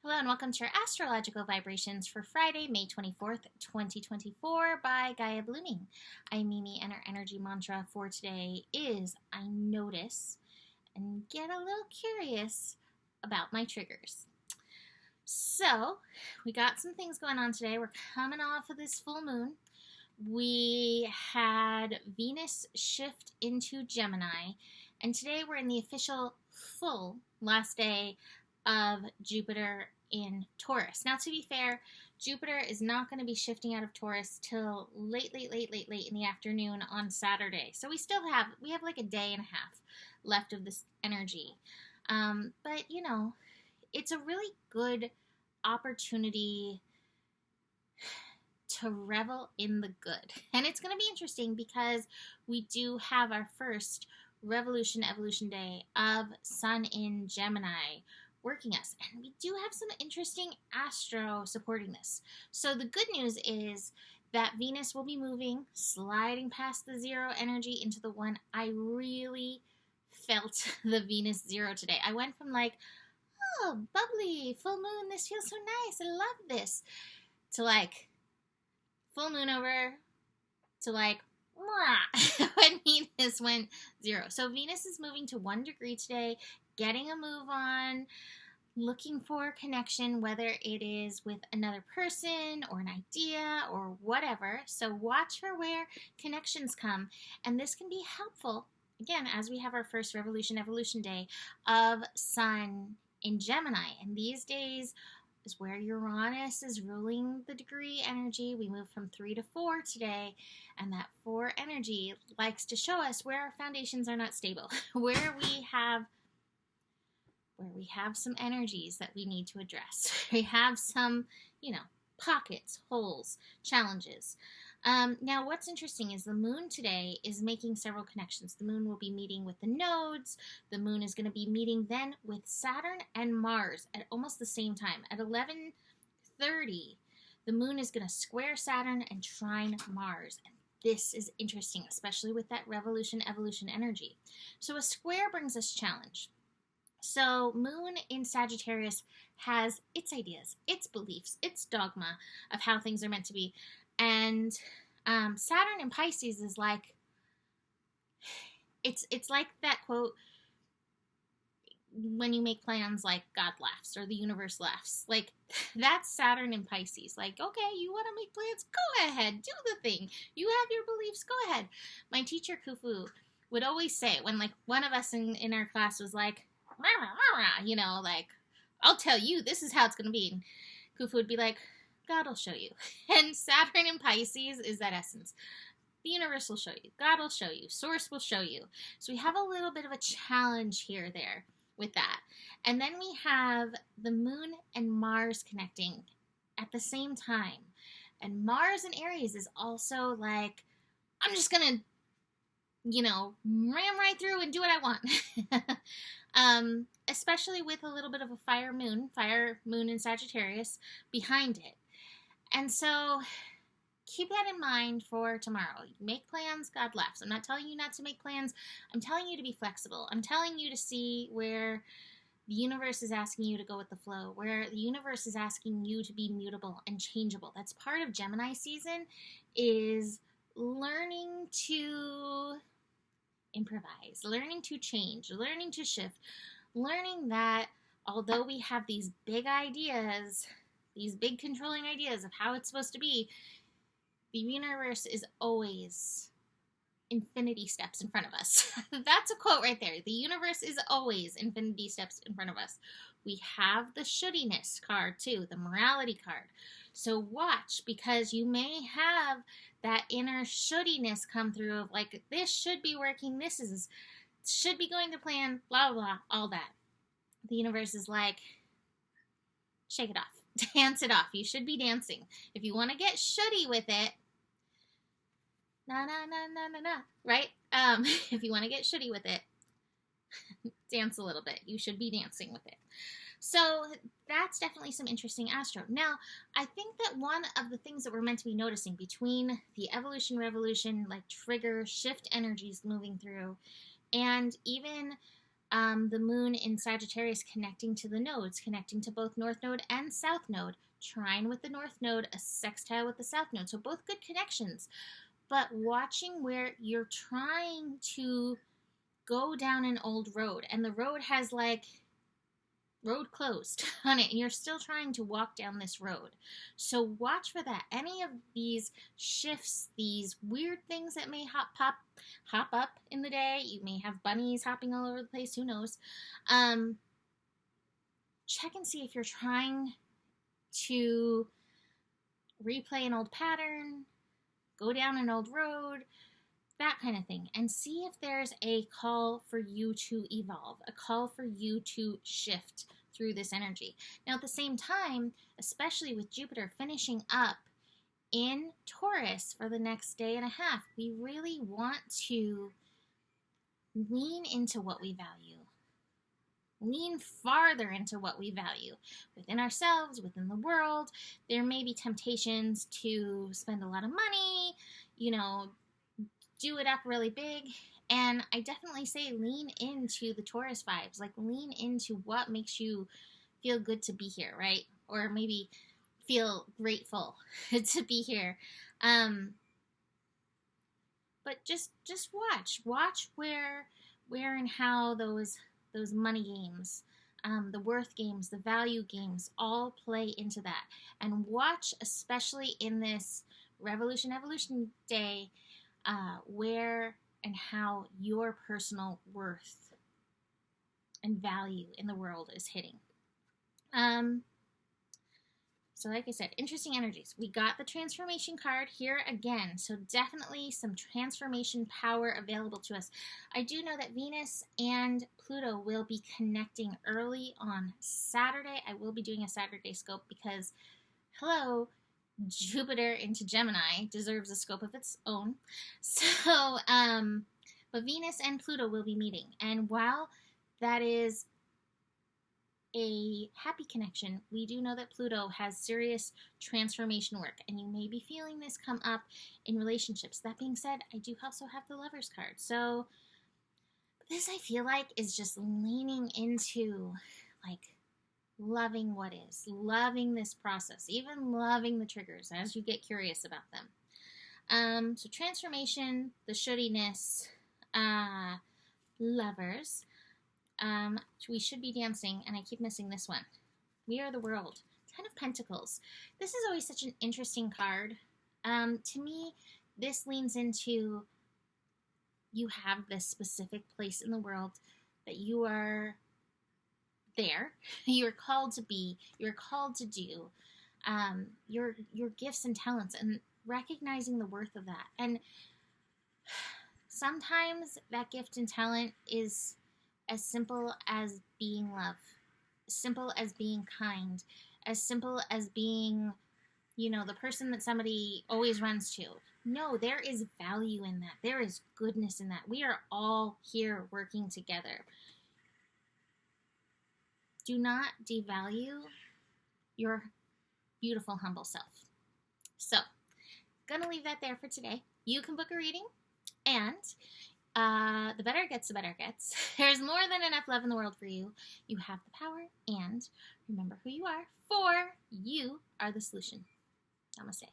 Hello and welcome to your astrological vibrations for Friday, May 24th, 2024 by Gaia Blooming. I'm Mimi and our energy mantra for today is I notice and get a little curious about my triggers. So, we got some things going on today. We're coming off of this full moon. We had Venus shift into Gemini, and today we're in the official full last day of Jupiter in Taurus. Now, to be fair, Jupiter is not going to be shifting out of Taurus till late in the afternoon on Saturday. So we have like a day and a half left of this energy. But, it's a really good opportunity to revel in the good. And it's going to be interesting because we do have our first evolution day of Sun in Gemini working us, and we do have some interesting astro supporting this. So the good news is that Venus will be moving, sliding past the zero energy into the one. I really felt the Venus zero today. I went from like, oh, bubbly, full moon, this feels so nice, I love this, to like, full moon over, to like, when Venus went zero. So Venus is moving to 1 degree today, getting a move on, looking for connection, whether it is with another person or an idea or whatever. So watch for where connections come. And this can be helpful, again, as we have our first evolution day of Sun in Gemini. And these days is where Uranus is ruling the degree energy. We move from 3 to 4 today, and that 4 energy likes to show us where our foundations are not stable, where we have some energies that we need to address. We have some, pockets, holes, challenges. Now, what's interesting is the moon today is making several connections. The moon will be meeting with the nodes. The moon is going to be meeting then with Saturn and Mars at almost the same time. At 11:30, the moon is going to square Saturn and trine Mars. And this is interesting, especially with that evolution energy. So a square brings us challenge. So moon in Sagittarius has its ideas, its beliefs, its dogma of how things are meant to be. And Saturn in Pisces is like, it's like that quote, when you make plans, like God laughs or the universe laughs. Like, that's Saturn in Pisces. Like, okay, you want to make plans? Go ahead, do the thing. You have your beliefs, go ahead. My teacher, Khufu, would always say, when like one of us in our class was like, like, I'll tell you, this is how it's going to be. And Khufu would be like, God will show you. And Saturn in Pisces is that essence. The universe will show you. God will show you. Source will show you. So we have a little bit of a challenge here there with that. And then we have the moon and Mars connecting at the same time. And Mars in Aries is also like, I'm just going to, ram right through and do what I want. Especially with a little bit of a fire moon in Sagittarius behind it. And so keep that in mind for tomorrow. Make plans, God laughs. I'm not telling you not to make plans. I'm telling you to be flexible. I'm telling you to see where the universe is asking you to go with the flow, where the universe is asking you to be mutable and changeable. That's part of Gemini season, is learning to improvise, learning to change, learning to shift, learning that although we have these big ideas, these big controlling ideas of how it's supposed to be, the universe is always infinity steps in front of us. That's a quote right there. The universe is always infinity steps in front of us. We have the shouldiess card too, the morality card. So watch, because you may have that inner shouldiess come through of like, this should be working, should be going to plan, blah, blah, blah, all that. The universe is like, shake it off, dance it off. You should be dancing. If you want to get shouldy with it, right? If you want to get shouldy with it, dance a little bit. You should be dancing with it. So that's definitely some interesting astro. Now, I think that one of the things that we're meant to be noticing between the evolution, revolution, like trigger, shift energies moving through, and even The moon in Sagittarius connecting to the nodes, connecting to both North Node and South Node. Trine with the North Node, a sextile with the South Node. So both good connections. But watching where you're trying to go down an old road and the road has like road closed on it and you're still trying to walk down this road. So watch for that. Any of these shifts, these weird things that may hop up in the day. You may have bunnies hopping all over the place, who knows. Check and see if you're trying to replay an old pattern, go down an old road, that kind of thing, and see if there's a call for you to evolve, a call for you to shift through this energy. Now, at the same time, especially with Jupiter finishing up in Taurus for the next day and a half, we really want to lean into what we value. Lean farther into what we value within ourselves, within the world. There may be temptations to spend a lot of money, do it up really big. And I definitely say lean into the Taurus vibes, like lean into what makes you feel good to be here, right? Or maybe feel grateful to be here. But just watch where and how those money games, the worth games, the value games all play into that. And watch, especially in this Revolution Evolution Day, where and how your personal worth and value in the world is hitting. So like I said, interesting energies. We got the transformation card here again. So definitely some transformation power available to us. I do know that Venus and Pluto will be connecting early on Saturday. I will be doing a Saturday scope because, hello, Jupiter into Gemini deserves a scope of its own. So, but Venus and Pluto will be meeting. And while that is a happy connection, we do know that Pluto has serious transformation work, and you may be feeling this come up in relationships. That being said, I do also have the Lovers card. So this, I feel like, is just leaning into like loving what is, loving this process, even loving the triggers as you get curious about them. So transformation, the shoulddiness, Lovers. We should be dancing, and I keep missing this one. We Are the World. Ten of Pentacles. This is always such an interesting card. To me, this leans into you have this specific place in the world that you are there. You're called to be. You're called to do. Your gifts and talents, and recognizing the worth of that. And sometimes that gift and talent is as simple as being love, as simple as being kind, as simple as being, the person that somebody always runs to. No, there is value in that. There is goodness in that. We are all here working together. Do not devalue your beautiful, humble self. So, gonna leave that there for today. You can book a reading, and the better it gets, the better it gets. There's more than enough love in the world for you. You have the power, and remember who you are, for you are the solution. Namaste.